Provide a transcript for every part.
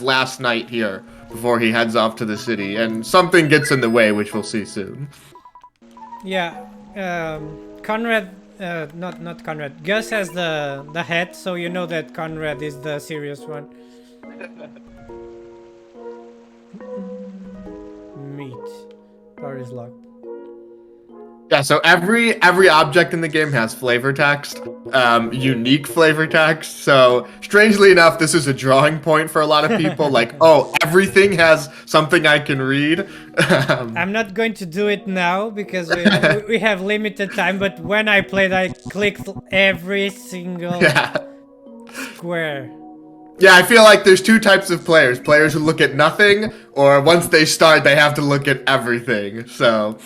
last night here before he heads off to the city, and something gets in the way, which we'll see soon. Yeah, Conrad, not Conrad. Gus has the head, so you know that Conrad is the serious one. Meat. Door is locked. Yeah, so every object in the game has flavor text, unique flavor text. So strangely enough, this is a drawing point for a lot of people. Like, oh, everything has something I can read. I'm not going to do it now because we have limited time. But when I played, I clicked every single square. Yeah, I feel like there's two types of players. Players who look at nothing, or once they start, they have to look at everything. So...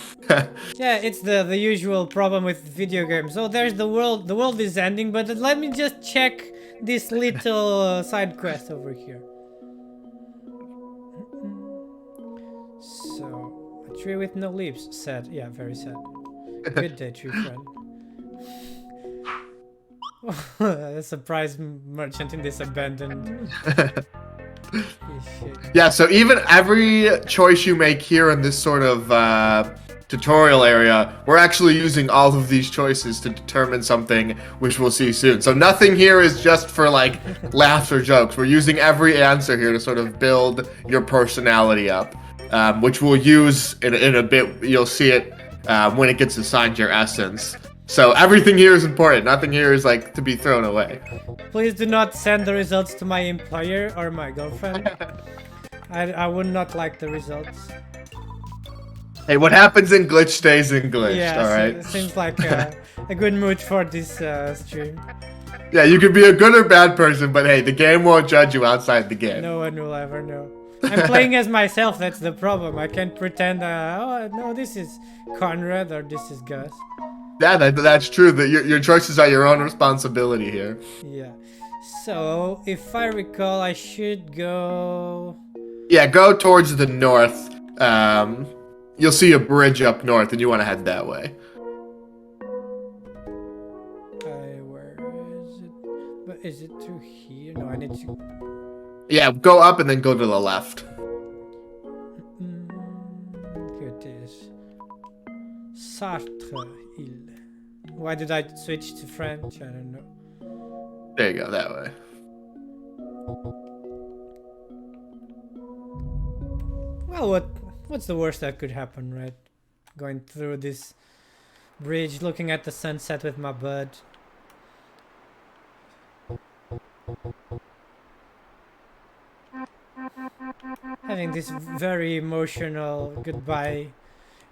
Yeah, it's the usual problem with video games. Oh, there's the world. The world is ending, but let me just check this little side quest over here. So, a tree with no leaves. Sad. Yeah, very sad. Good day, tree friend. A surprise merchant in this abandoned... Yeah, so even every choice you make here in this sort of tutorial area, we're actually using all of these choices to determine something, which we'll see soon. So nothing here is just for like laughs or jokes. We're using every answer here to sort of build your personality up, which we'll use in a bit. You'll see it when it gets assigned your essence. So everything here is important. Nothing here is like to be thrown away. Please do not send the results to my employer or my girlfriend. I would not like the results. Hey, what happens in glitch stays in glitch, yeah, alright? It seems like a good mood for this stream. Yeah, you could be a good or bad person, but hey, the game won't judge you outside the game. No one will ever know. I'm playing as myself, that's the problem. I can't pretend, oh, no, this is Conrad or this is Gus. Yeah, that's true. That your choices are your own responsibility here. Yeah. So, if I recall, I should go... Yeah, go towards the north. You'll see a bridge up north, and you want to head that way. Where is it? But is it through here? No, I need to... Yeah, go up and then go to the left. Here it is. Sartre. Why did I switch to French? I don't know. There you go, that way. Well, what's the worst that could happen, right? Going through this bridge, looking at the sunset with my bud. Having this very emotional goodbye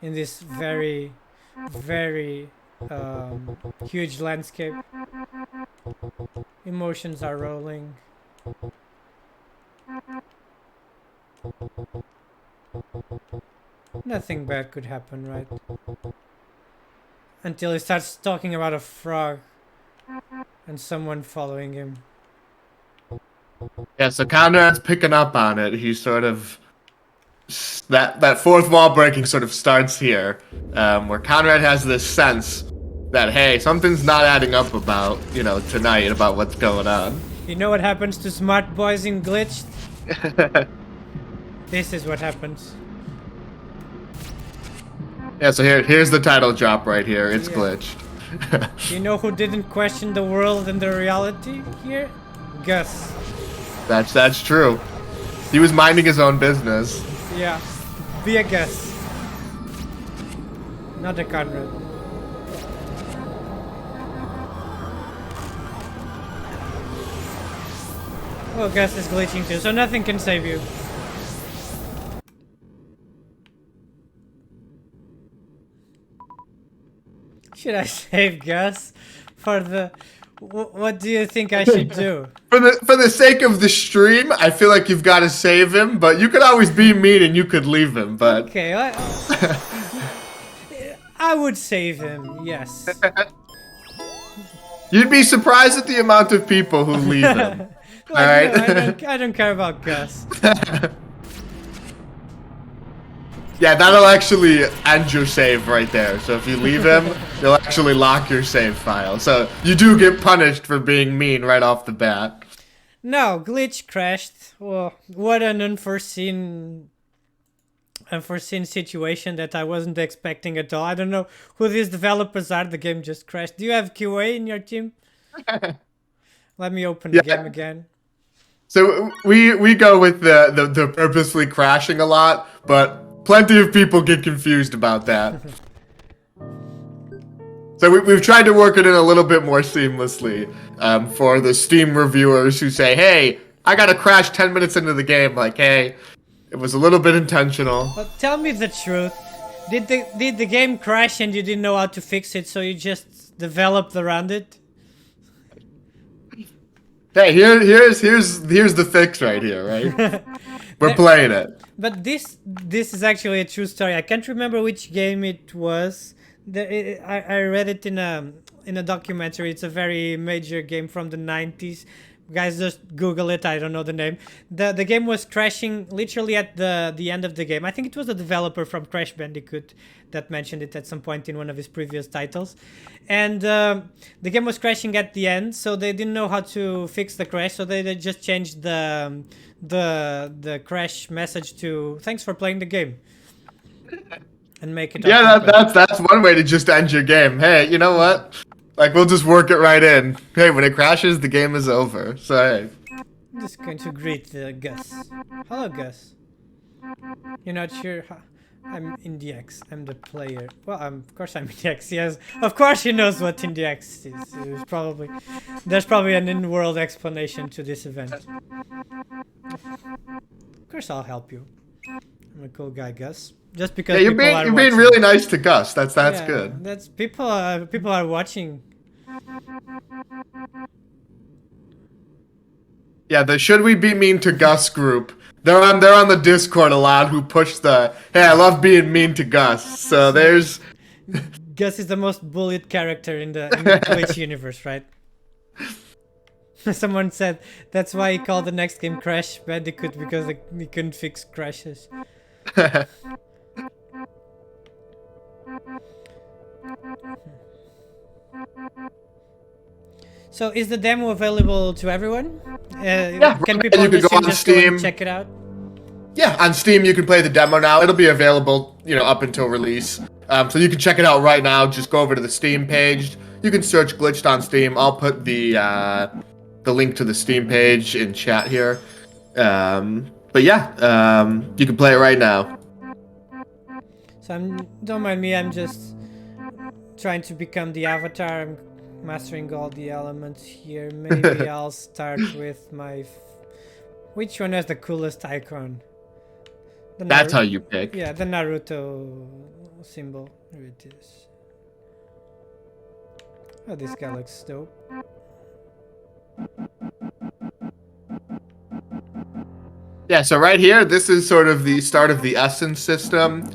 in this very huge landscape. Emotions are rolling. Nothing bad could happen, right? Until he starts talking about a frog and someone following him. Yeah, so Conrad's picking up on it. He's sort of... That fourth wall breaking sort of starts here, where Conrad has this sense that, hey, something's not adding up about, tonight, about what's going on. You know what happens to smart boys in Glitched? This is what happens. Yeah, so here's the title drop right here. It's glitched. You know who didn't question the world and the reality here? Gus. That's true. He was minding his own business. Yeah, be a Gus. Not a Conrad. Oh, Gus is glitching too, so nothing can save you. Should I save Gus for the... What do you think I should do? For the sake of the stream, I feel like you've got to save him, but you could always be mean and you could leave him, but... Okay, I would save him, yes. You'd be surprised at the amount of people who leave him. Alright? I don't care about Gus. Yeah, that'll actually end your save right there. So if you leave him, you'll actually lock your save file. So you do get punished for being mean right off the bat. No, glitch crashed. Well, what an unforeseen situation that I wasn't expecting at all. I don't know who these developers are. The game just crashed. Do you have QA in your team? Let me open the game again. So we go with the purposely crashing a lot, but plenty of people get confused about that. So we've tried to work it in a little bit more seamlessly for the Steam reviewers who say, hey, I got to crash 10 minutes into the game. Like, hey, it was a little bit intentional. But tell me the truth. Did the game crash and you didn't know how to fix it, so you just developed around it? Hey, here's the fix right here, right? We're playing it. But this is actually a true story. I can't remember which game it was. I read it in a documentary. It's a very major game from the 90s. Guys, just Google it. I don't know the name. The game was crashing literally at the end of the game. I think it was a developer from Crash Bandicoot that mentioned it at some point in one of his previous titles. And the game was crashing at the end, so they didn't know how to fix the crash. So they just changed the crash message to "Thanks for playing the game," and make it. Yeah, that's one way to just end your game. Hey, you know what? Like, we'll just work it right in. Hey, when it crashes, the game is over. So, hey. I'm just going to greet Gus. Hello, Gus. You're not sure? I'm IndieX. I'm the player. Well, of course I'm IndieX. Yes, of course he knows what IndieX is. There's probably an in-world explanation to this event. Of course I'll help you. I'm a cool guy, Gus. Just because you're being really nice to Gus. That's good. That's people are watching. Yeah, the should we be mean to Gus group. They're on the Discord a lot who push the hey, I love being mean to Gus. So there's Gus is the most bullied character in the Twitch universe, right? Someone said that's why he called the next game Crash Bandicoot, because he couldn't fix crashes. So is the demo available to everyone? Can people you can go on just Steam. Go and check it out? Yeah, on Steam you can play the demo now. It'll be available, up until release. So you can check it out right now. Just go over to the Steam page. You can search Glitched on Steam. I'll put the link to the Steam page in chat here. But yeah, you can play it right now. So don't mind me. I'm just trying to become the avatar. I'm mastering all the elements here. Maybe I'll start with my. Which one has the coolest icon? That's how you pick. Yeah, the Naruto symbol. Here it is. Oh, this guy looks dope. Yeah, so right here, this is sort of the start of the essence system.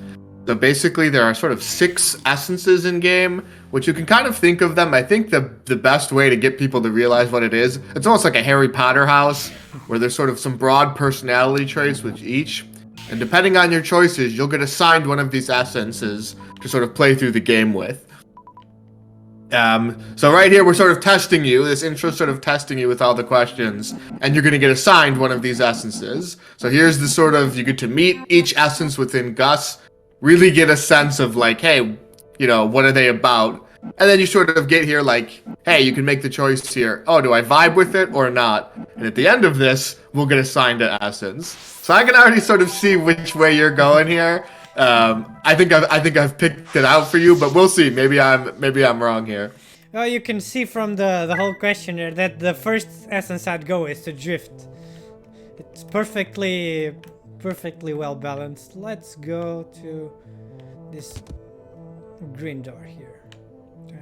So basically, there are sort of 6 essences in game, which you can kind of think of them. I think the best way to get people to realize what it is, it's almost like a Harry Potter house, where there's sort of some broad personality traits with each. And depending on your choices, you'll get assigned one of these essences to sort of play through the game with. So right here, we're sort of testing you. This intro sort of testing you with all the questions, and you're going to get assigned one of these essences. So here's the sort of, you get to meet each essence within Gus, really get a sense of like, hey, what are they about? And then you sort of get here like, hey, you can make the choice here. Oh, do I vibe with it or not? And at the end of this, we'll get assigned an essence. So I can already sort of see which way you're going here. I think I've picked it out for you, but we'll see. Maybe I'm wrong here. Well, you can see from the whole questionnaire that the first essence I'd go is to drift. It's perfectly well balanced. Let's go to this green door here.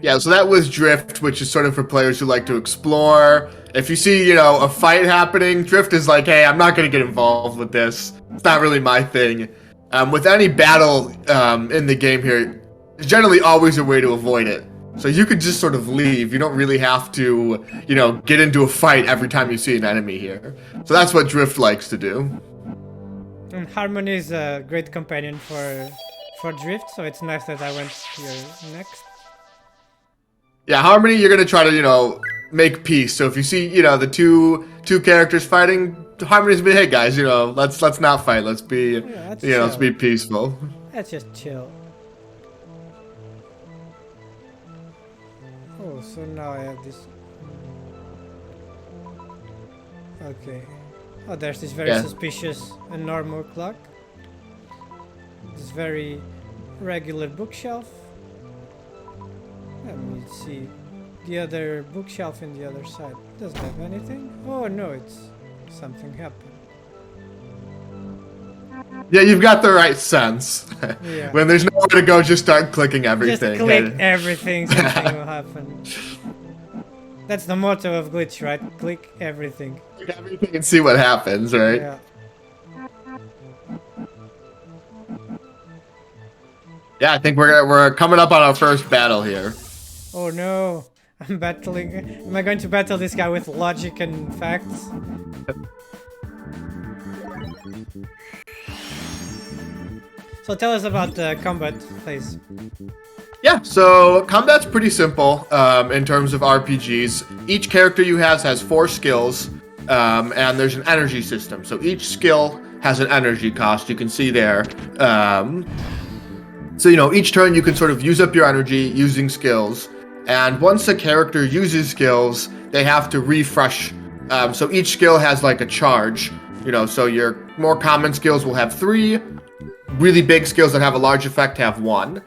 Yeah, so that was drift, which is sort of for players who like to explore. If you see, a fight happening, drift is like, hey, I'm not going to get involved with this. It's not really my thing. With any battle in the game here, there's generally always a way to avoid it. So you could just sort of leave. You don't really have to, get into a fight every time you see an enemy here. So that's what drift likes to do. And Harmony is a great companion for drift, so it's nice that I went here next. Yeah, Harmony, you're gonna try to, make peace. So if you see, the two characters fighting, Harmony's be, hey guys, let's not fight. Let's be, let's be peaceful. Let's just chill. Oh, so now I have this. Okay. Oh, there's this very suspicious and normal clock. This very regular bookshelf. Let me see. The other bookshelf in the other side. Doesn't have anything? Oh no, it's something happened. Yeah, you've got the right sense. Yeah. When there's nowhere to go, just start clicking everything. Just click everything, something will happen. That's the motto of Glitch, right? Click everything. Click everything and see what happens, right? Yeah. Yeah, I think we're coming up on our first battle here. Oh no, I'm battling. Am I going to battle this guy with logic and facts? So tell us about the combat, please. Yeah, so combat's pretty simple in terms of RPGs. Each character you have has 4 skills, and there's an energy system. So each skill has an energy cost. You can see there. So, each turn you can sort of use up your energy using skills. And once a character uses skills, they have to refresh. So each skill has like a charge. So your more common skills will have 3. Really big skills that have a large effect have 1.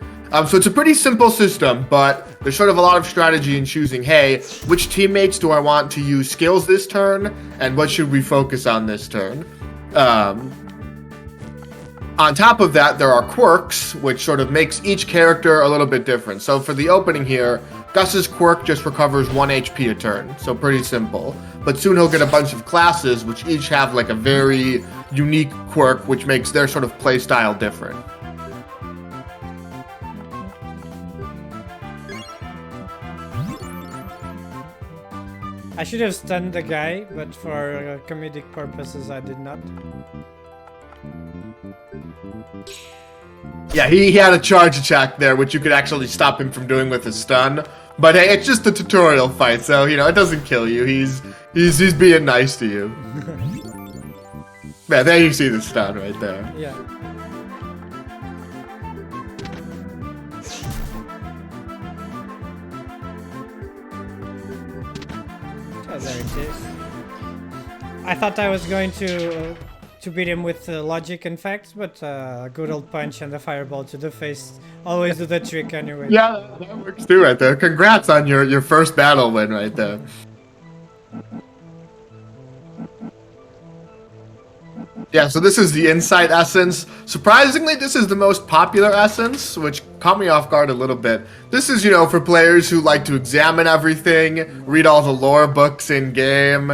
So it's a pretty simple system, but there's sort of a lot of strategy in choosing, hey, which teammates do I want to use skills this turn, and what should we focus on this turn? On top of that, there are quirks, which sort of makes each character a little bit different. So for the opening here, Gus's quirk just recovers 1 HP a turn, so pretty simple. But soon he'll get a bunch of classes, which each have like a very unique quirk, which makes their sort of playstyle different. I should have stunned the guy, but for comedic purposes I did not. Yeah, he had a charge attack there, which you could actually stop him from doing with a stun. But hey, it's just a tutorial fight, so it doesn't kill you. He's being nice to you. Yeah, there you see the stun right there. Yeah. Oh, there it is. I thought I was going to beat him with logic and facts, but a good old punch and a fireball to the face always do the trick anyway. Yeah, that works too right there. Congrats on your first battle win right there. Yeah, so this is the Insight Essence. Surprisingly, this is the most popular essence, which caught me off guard a little bit. This is, for players who like to examine everything, read all the lore books in-game,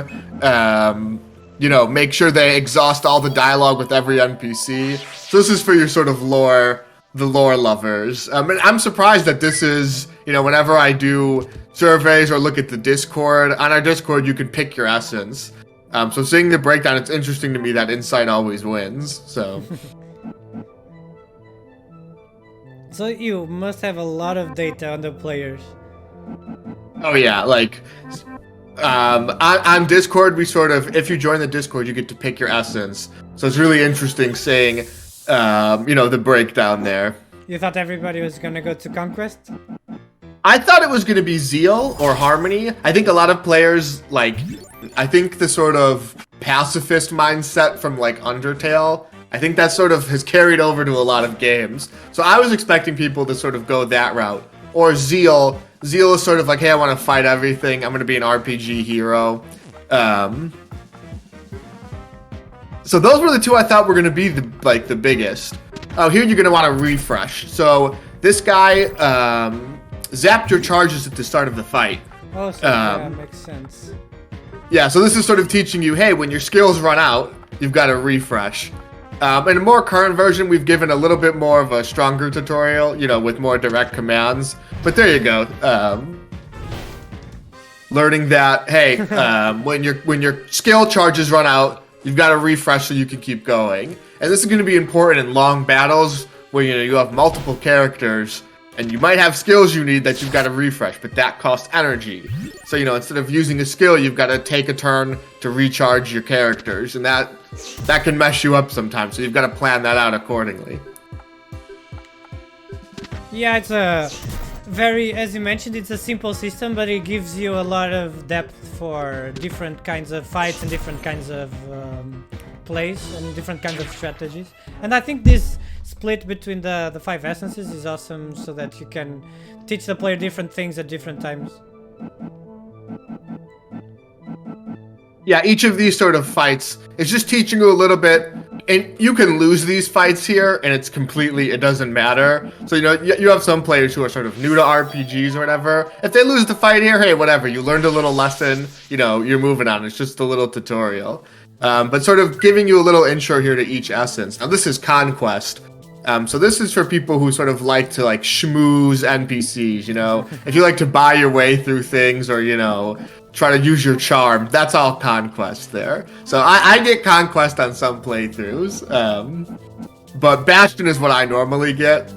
make sure they exhaust all the dialogue with every NPC. So this is for your sort of the lore lovers. And I'm surprised that this is, whenever I do surveys or look at the Discord, on our Discord you can pick your essence. So seeing the breakdown, it's interesting to me that Insight always wins, so. So you must have a lot of data on the players. Oh yeah, on Discord, we sort of, if you join the Discord, you get to pick your essence. So it's really interesting seeing, the breakdown there. You thought everybody was gonna go to Conquest? I thought it was going to be Zeal or Harmony. I think a lot of players, I think the sort of pacifist mindset from, Undertale, I think that sort of has carried over to a lot of games. So I was expecting people to sort of go that route. Or Zeal. Zeal is sort of like, hey, I want to fight everything. I'm going to be an RPG hero. So those were the two I thought were going to be the biggest. Oh, here you're going to want to refresh. So this guy zapped your charges at the start of the fight. Oh, so that makes sense. Yeah, so this is sort of teaching you, hey, when your skills run out, you've got to refresh. In a more current version, we've given a little bit more of a stronger tutorial, with more direct commands. But there you go. Learning that, hey, when your skill charges run out, you've got to refresh so you can keep going. And this is going to be important in long battles where you have multiple characters. And you might have skills you need that you've got to refresh, but that costs energy. So, instead of using a skill, you've got to take a turn to recharge your characters. And that can mess you up sometimes. So you've got to plan that out accordingly. Yeah, it's a very, as you mentioned, it's a simple system, but it gives you a lot of depth for different kinds of fights and different kinds of plays and different kinds of strategies. And I think this split between the 5 essences is awesome, so that you can teach the player different things at different times. Yeah, each of these sort of fights is just teaching you a little bit, and you can lose these fights here, and it doesn't matter. So, you have some players who are sort of new to RPGs or whatever. If they lose the fight here, hey, whatever, you learned a little lesson, you're moving on. It's just a little tutorial. But sort of giving you a little intro here to each essence. Now, this is Conquest. So this is for people who sort of like to schmooze NPCs, If you like to buy your way through things or, try to use your charm, that's all Conquest there. So I get Conquest on some playthroughs. But Bastion is what I normally get.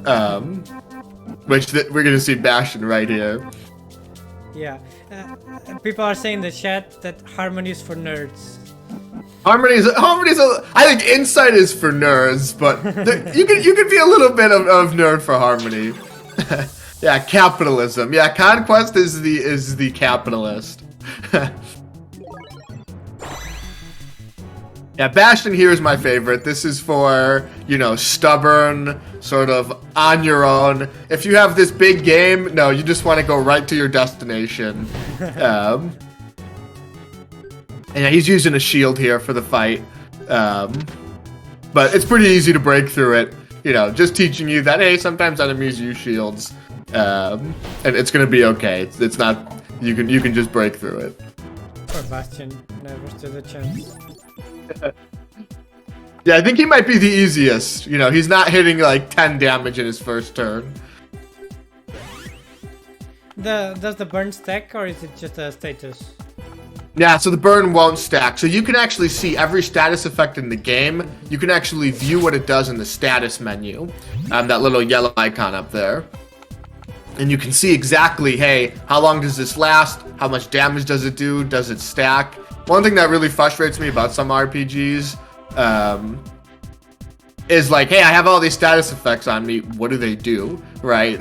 Which we're going to see Bastion right here. Yeah. People are saying in the chat that Harmony is for nerds. Harmony's I think Insight is for nerds, but you can be a little bit of nerd for Harmony. Yeah, capitalism. Yeah, Conquest is the capitalist. Yeah, Bastion here is my favorite. This is for, stubborn, sort of on your own. If you have this big game, no, you just want to go right to your destination. And yeah, he's using a shield here for the fight. But it's pretty easy to break through it. Just teaching you that, hey, sometimes enemies use shields. And it's going to be okay. It's not, you can just break through it. Poor Bastion, never stood a chance. Yeah, I think he might be the easiest. He's not hitting 10 damage in his first turn. Does the burn stack, or is it just a status? Yeah, so the burn won't stack. So you can actually see every status effect in the game. You can actually view what it does in the status menu. That little yellow icon up there. And you can see exactly, hey, how long does this last? How much damage does it do? Does it stack? One thing that really frustrates me about some RPGs is hey, I have all these status effects on me. What do they do, right?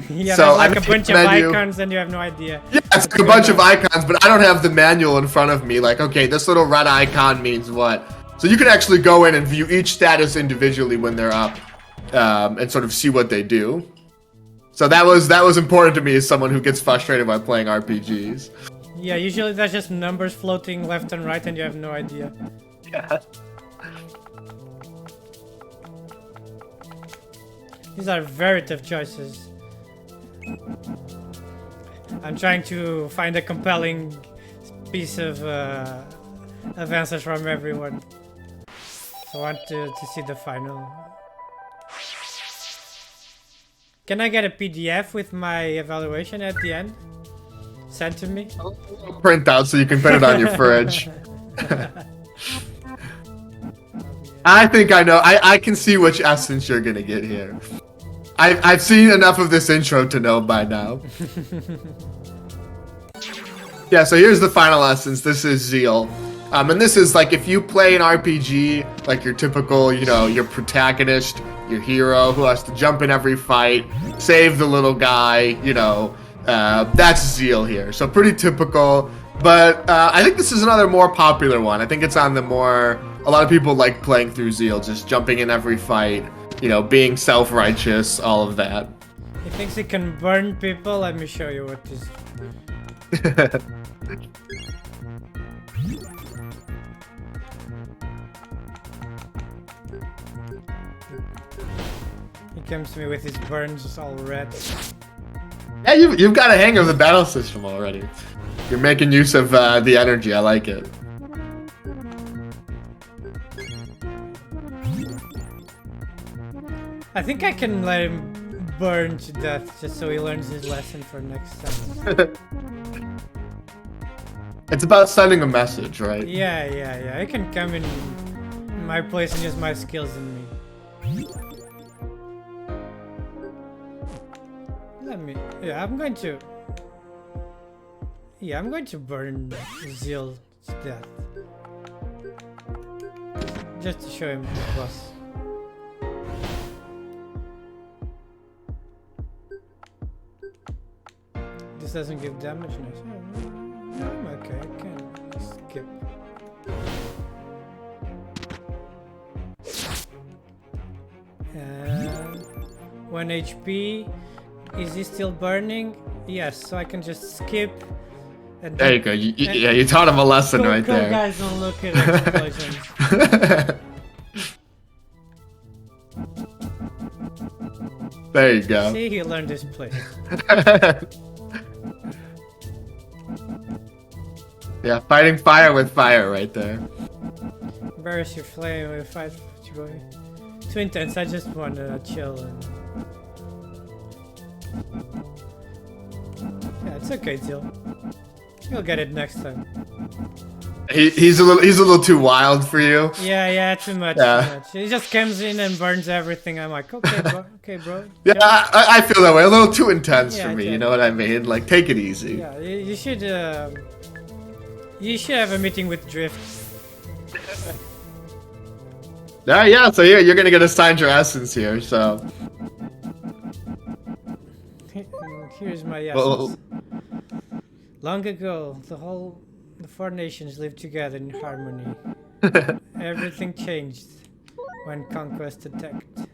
Yeah, so there's a bunch of icons and you have no idea. Yeah, it's a bunch of icons, but I don't have the manual in front of me. Okay, this little red icon means what? So you can actually go in and view each status individually when they're up, and sort of see what they do. So that was important to me as someone who gets frustrated by playing RPGs. Yeah, usually there's just numbers floating left and right and you have no idea. Yeah. These are very tough choices. I'm trying to find a compelling piece of answers from everyone. So I want to see the final. Can I get a PDF with my evaluation at the end? Sent to me? Print out so you can put it on your fridge. I think I know. I can see which essence you're gonna get here. I've seen enough of this intro to know by now. Yeah, so here's the final essence. This is Zeal. And this is if you play an RPG, your typical, your protagonist, your hero who has to jump in every fight, save the little guy, that's Zeal here. So pretty typical, but I think this is another more popular one. I think it's on the a lot of people like playing through Zeal, just jumping in every fight, being self-righteous, all of that. He thinks he can burn people. Let me show you what this. He comes to me with his burns all red. Yeah, you've got a hang of the battle system already. You're making use of the energy. I like it. I think I can let him burn to death just so he learns his lesson for next time. It's about sending a message, right? Yeah. He can come in my place and use my skills in me. Let me. Yeah, I'm going to. Yeah, I'm going to burn Zeal to death. Just to show him the boss. This doesn't give damage. No, I'm okay. I can skip. And 1 HP. Is he still burning? Yes, so I can just skip. And There you go. Yeah, you taught him a lesson right there. Guys, don't look at explosions. There you go. See, he learned his place. Yeah, fighting fire with fire right there. Embarrass your flame with fight. Too intense. I just want to chill. Yeah, it's okay, Jill. You'll get it next time. He's a little too wild for you. Yeah, too much. Too much. He just comes in and burns everything. I'm like, okay, bro. Yeah, I feel that way. A little too intense for me. Yeah. You know what I mean? Like, take it easy. Yeah, you should. You should have a meeting with Drift. Yeah. So you're gonna get assigned your essence here. So. Here's my essence. Long ago, the 4 nations lived together in harmony. Everything changed when conquest attacked.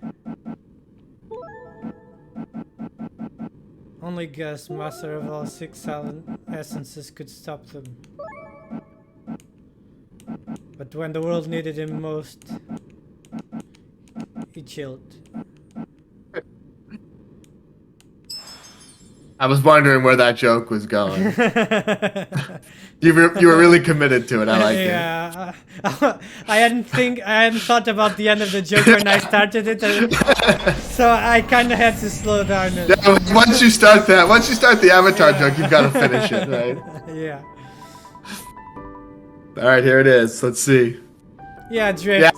Only Gus, master of all 6 silent essences, could stop them. But when the world needed him most, he chilled. I was wondering where that joke was going. you were really committed to it. I like it. Yeah, I hadn't thought about the end of the joke when I started it, so I kind of had to slow down. Yeah, once you start the Avatar joke, you've got to finish it, right? Yeah. All right, here it is. Let's see. Yeah, Drift. Yeah,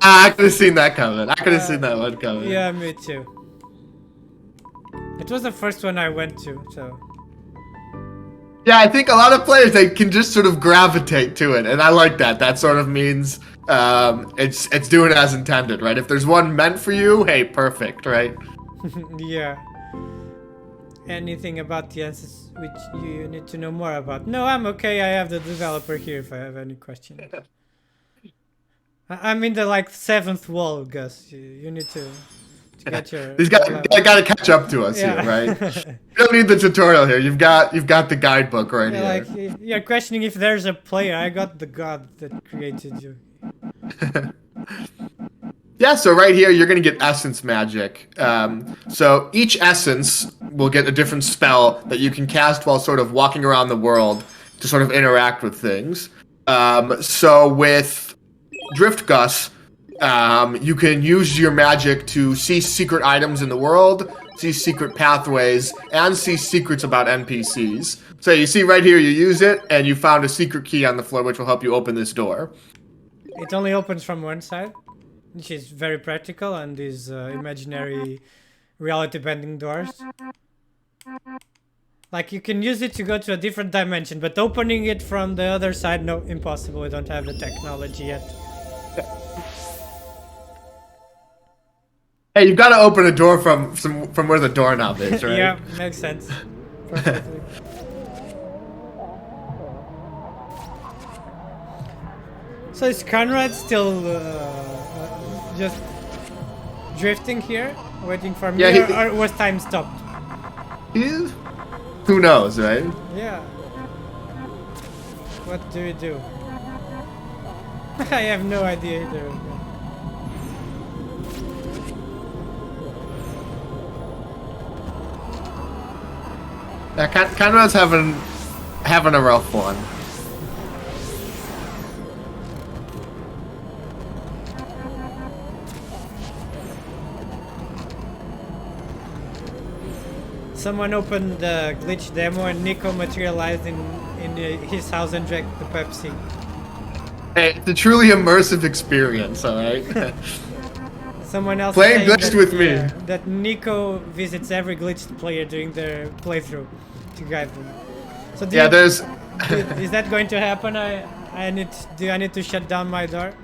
I could have seen that coming. I could have seen that one coming. Yeah, me too. It was the first one I went to, so. Yeah, I think a lot of players, they can just sort of gravitate to it, and I like that. That sort of means it's doing as intended, right? If there's one meant for you, hey, perfect, right? Yeah. Anything about the answers which you need to know more about? No, I'm okay. I have the developer here if I have any questions. I'm in the 7th wall, Gus. You need to get your. He's got to catch up to us here, right? You don't need the tutorial here. You've got the guidebook right here. Like you're questioning if there's a player. I got the god that created you. Yeah, so right here, you're going to get essence magic. So each essence will get a different spell that you can cast while sort of walking around the world to sort of interact with things. So with Drift Gus, you can use your magic to see secret items in the world, see secret pathways, and see secrets about NPCs. So you see right here, you use it, and you found a secret key on the floor, which will help you open this door. It only opens from one side, which is very practical, and these imaginary reality-bending doors. Like, you can use it to go to a different dimension, but opening it from the other side, no, impossible. We don't have the technology yet. Hey, you've got to open a door from where the doorknob is, right? Yeah, makes sense. Perfectly. So is Conrad still just drifting here, waiting for me, or was time stopped? Who knows, right? Yeah. What do we do? I have no idea either. Yeah, Conrad's having a rough one. Someone opened the glitch demo and Nico materialized in his house and drank the Pepsi. Hey, it's a truly immersive experience, alright? Someone else Playing saying glitched that, with me. that Nico visits every glitched player during their playthrough to guide them. So do Yeah, you- there's. is that going to happen? Do I need to shut down my door?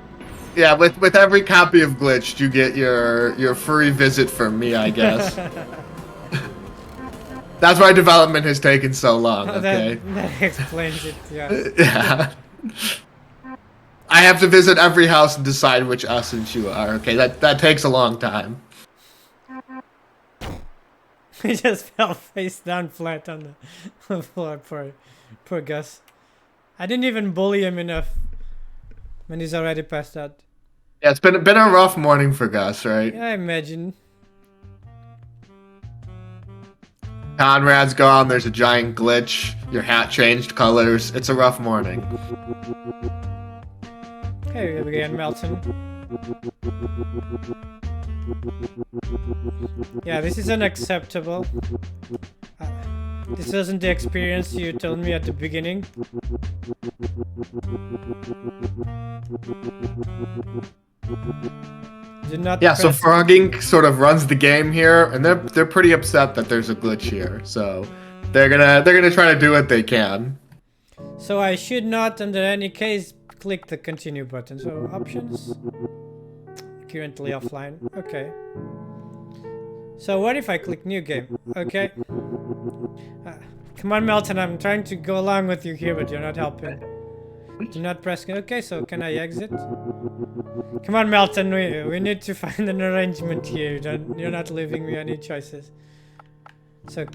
Yeah, with every copy of Glitched, you get your free visit from me, I guess. That's why development has taken so long. Okay. That explains it. Yeah. Yeah. I have to visit every house and decide which essence you are. Okay, that takes a long time. He just fell face down flat on the floor. Poor Gus. I didn't even bully him enough when he's already passed out. Yeah, it's been a rough morning for Gus, right? Yeah, I imagine. Conrad's gone. There's a giant glitch. Your hat changed colors. It's a rough morning. Hey, again, Melton. Yeah, this is unacceptable. This wasn't the experience you told me at the beginning. Do not Yeah, so press- Frogging sort of runs the game here, and they're pretty upset that there's a glitch here. So they're gonna try to do what they can. So I should not, under any case, click the continue button. So options, currently offline. Okay. So what if I click new game? Okay. Come on, Melton. I'm trying to go along with you here, but you're not helping. Do not press. Okay, so can I exit? Come on, Melton. We need to find an arrangement here. You're not leaving me any choices. So,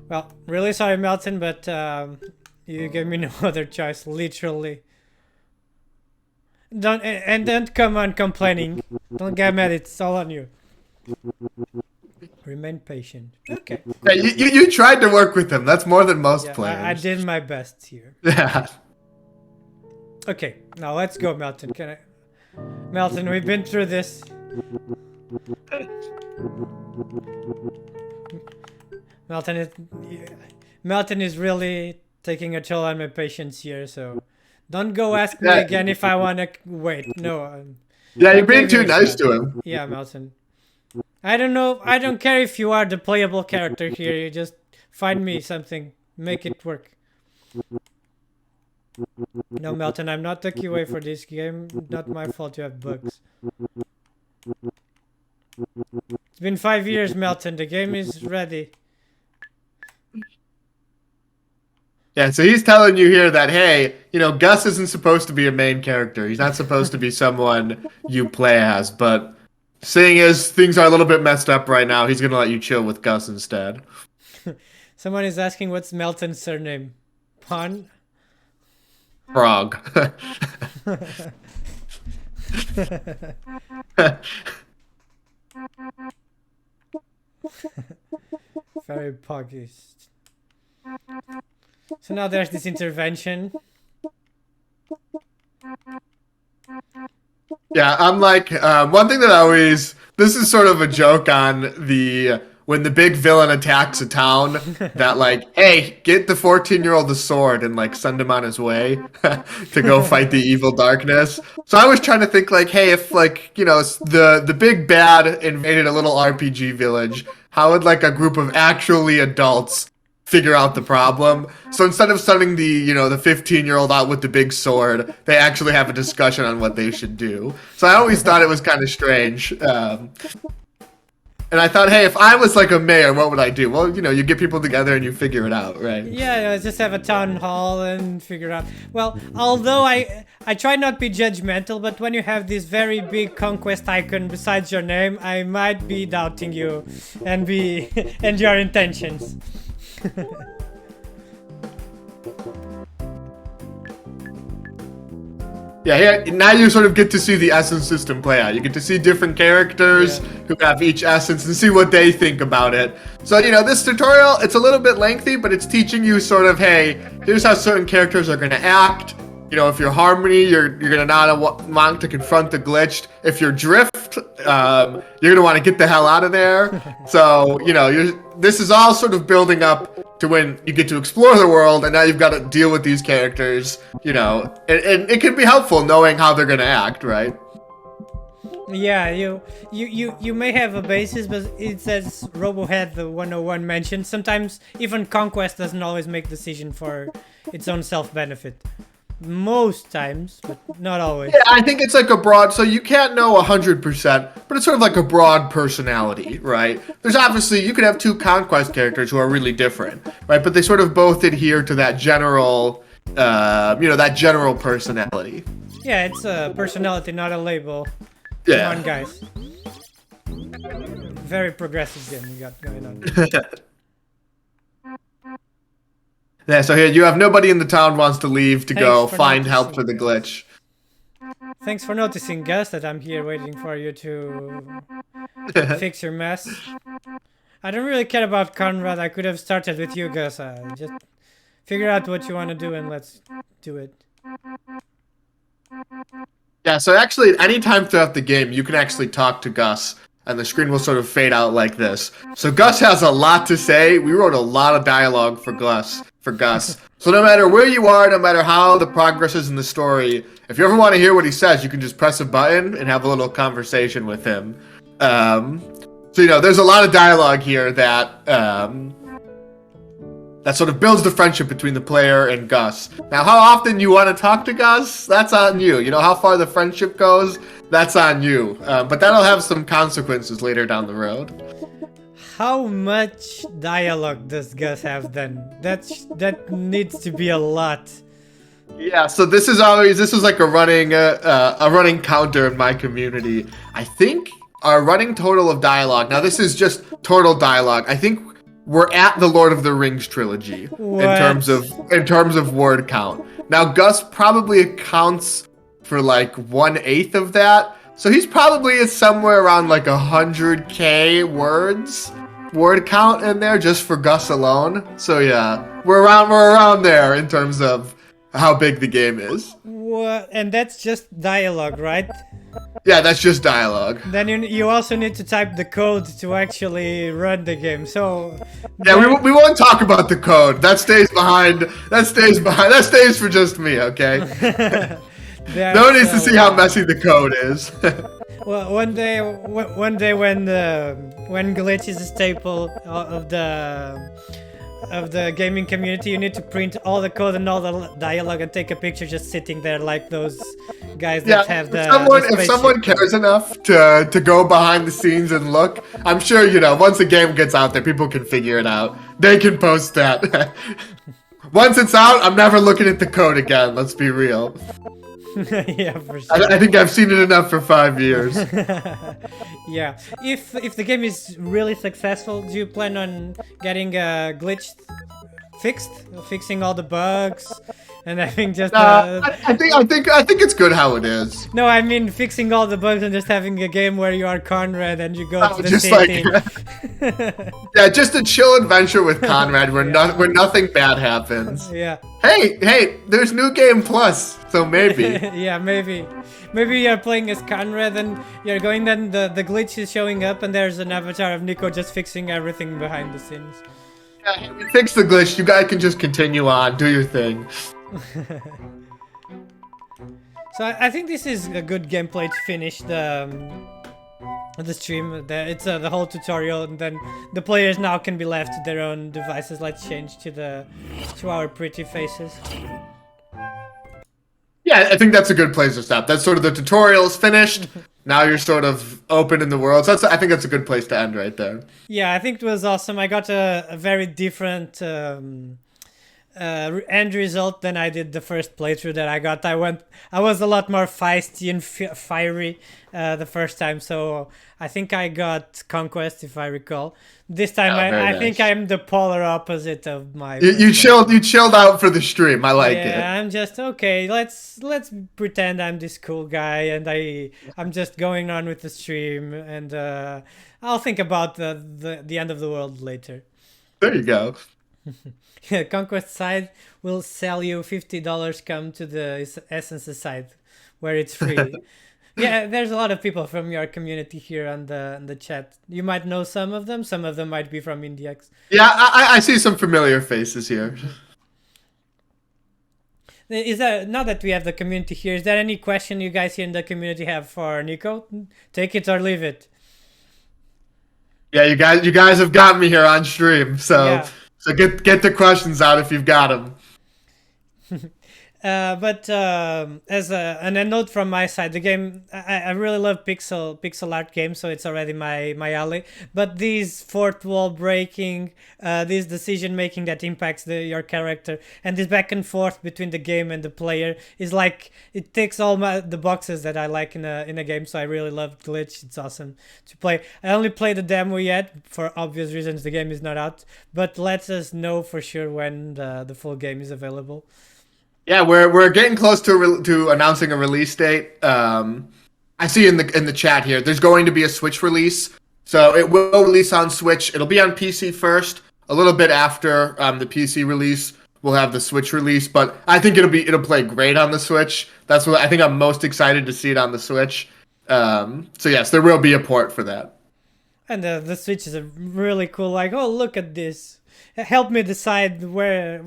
well, really sorry, Melton, but you gave me no other choice, literally. Don't come on complaining. Don't get mad. It's all on you. Remain patient. Okay. Yeah, you tried to work with them. That's more than most Yeah, players. I did my best here. Yeah. Okay, now let's go, Melton. Melton, we've been through this. Melton is really taking a toll on my patience here, so don't go ask me again if I wanna wait. No. Yeah, you're being too nice to him. Yeah, Melton. I don't know. I don't care if you are the playable character here. You just find me something, make it work. No, Melton, I'm not the QA for this game. Not my fault you have bugs. It's been 5 years, Melton. The game is ready. Yeah, so he's telling you here that, hey, you know, Gus isn't supposed to be a main character. He's not supposed to be someone you play as, but seeing as things are a little bit messed up right now, he's going to let you chill with Gus instead. Someone is asking what's Melton's surname. Pun? Frog. Very puggy. So now there's this intervention. Yeah, I'm like, one thing that I always, this is sort of a joke on when the big villain attacks a town, that like, hey, get the 14-year-old the sword and like send him on his way to go fight the evil darkness. So I was trying to think like, hey, if like, you know, the big bad invaded a little RPG village, how would like a group of actually adults figure out the problem? So instead of sending the 15-year-old out with the big sword, they actually have a discussion on what they should do. So I always thought it was kind of strange. And I thought, hey, if I was like a mayor, what would I do? Well, you know, you get people together and you figure it out, right? Yeah, just have a town hall and figure out. Well, although I try not be judgmental, but when you have this very big conquest icon besides your name, I might be doubting you and your intentions. Yeah, now you sort of get to see the essence system play out. You get to see different characters who have each essence and see what they think about it. So, you know, this tutorial, it's a little bit lengthy, but it's teaching you sort of, hey, here's how certain characters are going to act. You know, if you're Harmony, you're going to not want to confront the glitched. If you're Drift, you're going to want to get the hell out of there. So, you know, this is all sort of building up to when you get to explore the world, and now you've got to deal with these characters, you know. And it can be helpful knowing how they're going to act, right? Yeah, you may have a basis, but it says Robohead the 101 mentioned. Sometimes even Conquest doesn't always make decision for its own self benefit. Most times, but not always. Yeah, I think it's like a broad, so you can't know 100%, but it's sort of like a broad personality, right? There's obviously, you could have two Conquest characters who are really different, right? But they sort of both adhere to that general, that general personality. Yeah, it's a personality, not a label. Yeah. Come on, guys. Very progressive game we got going on. Yeah, so here, you have nobody in the town wants to leave to go Thanks for find help for noticing, the glitch. Thanks for noticing, Gus, that I'm here waiting for you to fix your mess. I don't really care about Conrad. I could have started with you, Gus. Just figure out what you want to do and let's do it. Yeah, so actually, anytime throughout the game, you can actually talk to Gus, and the screen will sort of fade out like this. So Gus has a lot to say. We wrote a lot of dialogue for Gus. So no matter where you are, no matter how the progress is in the story, if you ever want to hear what he says, you can just press a button and have a little conversation with him. So there's a lot of dialogue here that that sort of builds the friendship between the player and Gus. Now, how often you want to talk to Gus, that's on you. You know, how far the friendship goes, that's on you. But that'll have some consequences later down the road. How much dialogue does Gus have then? That needs to be a lot. Yeah, so this is like a running counter in my community. I think our running total of dialogue. Now this is just total dialogue. I think we're at the Lord of the Rings trilogy What? in terms of word count. Now Gus probably accounts for like 1/8 of that, so he's probably at somewhere around like 100K word count in there just for Gus alone. So yeah, we're around there in terms of how big the game is. What? And that's just dialogue, right? Yeah, that's just dialogue. Then you also need to type the code to actually run the game. So yeah, we won't talk about the code. That stays behind. That stays for just me. Okay. No one needs to see how messy the code is. Well, one day when glitch is a staple of the gaming community, you need to print all the code and all the dialogue and take a picture just sitting there like those guys that have the if someone cares enough to go behind the scenes and look, I'm sure once the game gets out there, people can figure it out. They can post that. Once it's out, I'm never looking at the code again. Let's be real. Yeah, for sure. I think I've seen it enough for 5 years. Yeah. If the game is really successful, do you plan on getting glitch fixing all the bugs, and having just I think it's good how it is. No, I mean fixing all the bugs and just having a game where you are Conrad and you go to the just city. Yeah, just a chill adventure with Conrad where where nothing bad happens. Yeah. Hey, there's New Game Plus, so maybe. Yeah, maybe you're playing as Conrad and you're going, then the glitch is showing up and there's an avatar of Nico just fixing everything behind the scenes. Yeah, we fixed the glitch. You guys can just continue on, do your thing. So I think this is a good gameplay to finish the stream. It's the whole tutorial, and then the players now can be left to their own devices. Let's change to our pretty faces. Yeah, I think that's a good place to stop. That's sort of the tutorial's finished. Now you're sort of open in the world. So I think that's a good place to end right there. Yeah, I think it was awesome. I got a very different end result than I did the first playthrough that I got. I was a lot more feisty and fiery the first time, so I think I got Conquest, if I recall. This time I think I'm the polar opposite of my you chilled out for the stream. I like it. Yeah, I'm just okay, let's pretend I'm this cool guy and I'm just going on with the stream, and I'll think about the end of the world later. There you go. Conquest side will sell you $50. Come to the Essence side, where it's free. Yeah, there's a lot of people from your community here on the chat. You might know some of them. Some of them might be from IndieX. Yeah, I see some familiar faces here. Is there, now that we have the community here, is there any question you guys here in the community have for Nico? Take it or leave it. Yeah, you guys have got me here on stream. So Yeah. so get the questions out if you've got them. But as a note from my side, the game I really love pixel art games, so it's already my alley. But these fourth wall breaking, this decision making that impacts your character, and this back and forth between the game and the player is like it ticks all the boxes that I like in a game. So I really love Glitch. It's awesome to play. I only played the demo yet for obvious reasons. The game is not out, but let us know for sure when the full game is available. Yeah, we're getting close to announcing a release date. I see in the chat here. There's going to be a Switch release, so it will release on Switch. It'll be on PC first. A little bit after the PC release, we'll have the Switch release. But I think it'll play great on the Switch. That's what I think. I'm most excited to see it on the Switch. So yes, there will be a port for that. And the Switch is a really cool. Like, oh, look at this. Help me decide where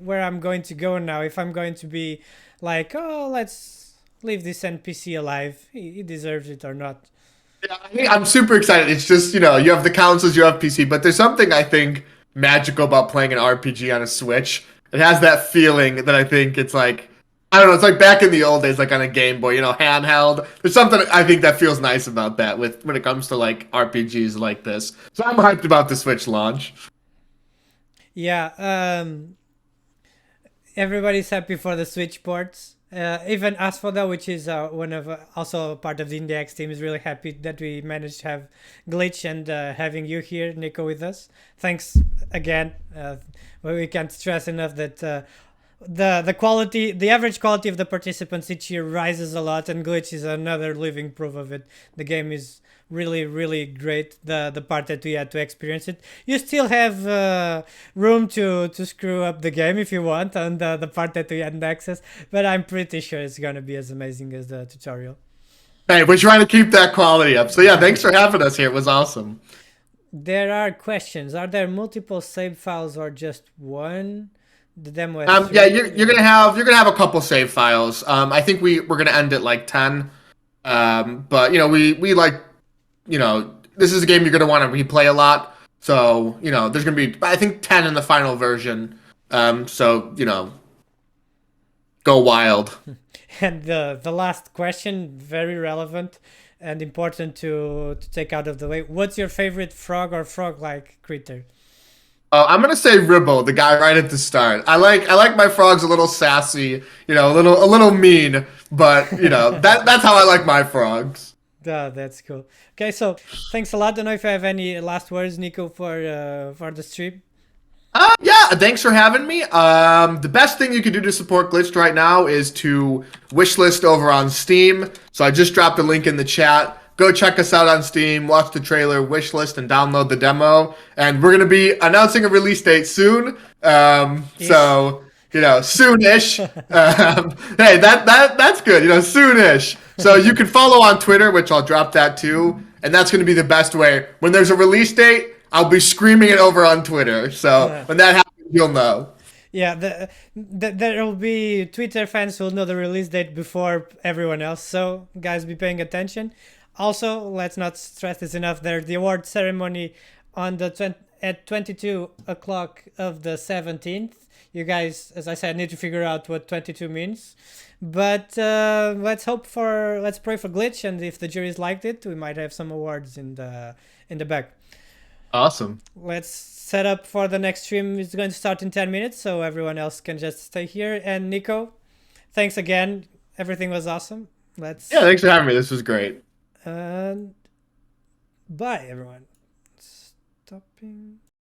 I'm going to go now. If I'm going to be like, oh, let's leave this NPC alive. He deserves it or not. Yeah, I'm super excited. It's just, you have the consoles, you have PC, but there's something I think magical about playing an RPG on a Switch. It has that feeling that I think it's like, I don't know, it's like back in the old days, like on a Game Boy, handheld. There's something I think that feels nice about that when it comes to like RPGs like this. So I'm hyped about the Switch launch. Yeah. Everybody's happy for the Switch ports. Even Asphoda, which is one of also part of the IndieX team, is really happy that we managed to have Glitch and having you here, Nico, with us. Thanks again. Well, we can't stress enough that the quality, the average quality of the participants each year rises a lot, and Glitch is another living proof of it. The game is really great. The part that we had to experience it, you still have room to screw up the game if you want on the part that we hadn't access, but I'm pretty sure it's gonna be as amazing as the tutorial. Hey, we're trying to keep that quality up. So yeah, thanks for having us here. It was awesome. There are questions. Are there multiple save files or just one? The demo has Yeah, three. you're gonna have a couple save files. I think we're gonna end at like 10. But we like, this is a game you're gonna want to replay a lot. So there's gonna be, I think, 10 in the final version. So go wild. And the last question, very relevant and important to take out of the way. What's your favorite frog or frog-like critter? I'm gonna say Ribble, the guy right at the start. I like my frogs a little sassy, a little mean, but that's how I like my frogs. That's cool. Okay, so thanks a lot. Don't know if you have any last words, Nico, for the stream. Yeah, thanks for having me. The best thing you can do to support Glitched right now is to wishlist over on Steam. So I just dropped a link in the chat. Go check us out on Steam, watch the trailer, wishlist, and download the demo. And we're gonna be announcing a release date soon. So soonish. Hey, that's good. Soonish. So you can follow on Twitter, which I'll drop that too. And that's gonna be the best way. When there's a release date, I'll be screaming it over on Twitter. So when that happens, you'll know. Yeah, there will be Twitter fans who will know the release date before everyone else. So guys, be paying attention. Also, let's not stress this enough. There's the award ceremony on at 22 o'clock of the 17th. You guys, as I said, need to figure out what 22 means. But let's pray for Glitch, and if the juries liked it, we might have some awards in the back. Awesome. Let's set up for the next stream. It's going to start in 10 minutes, so everyone else can just stay here. And Nico, thanks again. Everything was awesome. Yeah, thanks for having me. This was great. And bye, everyone. Stopping.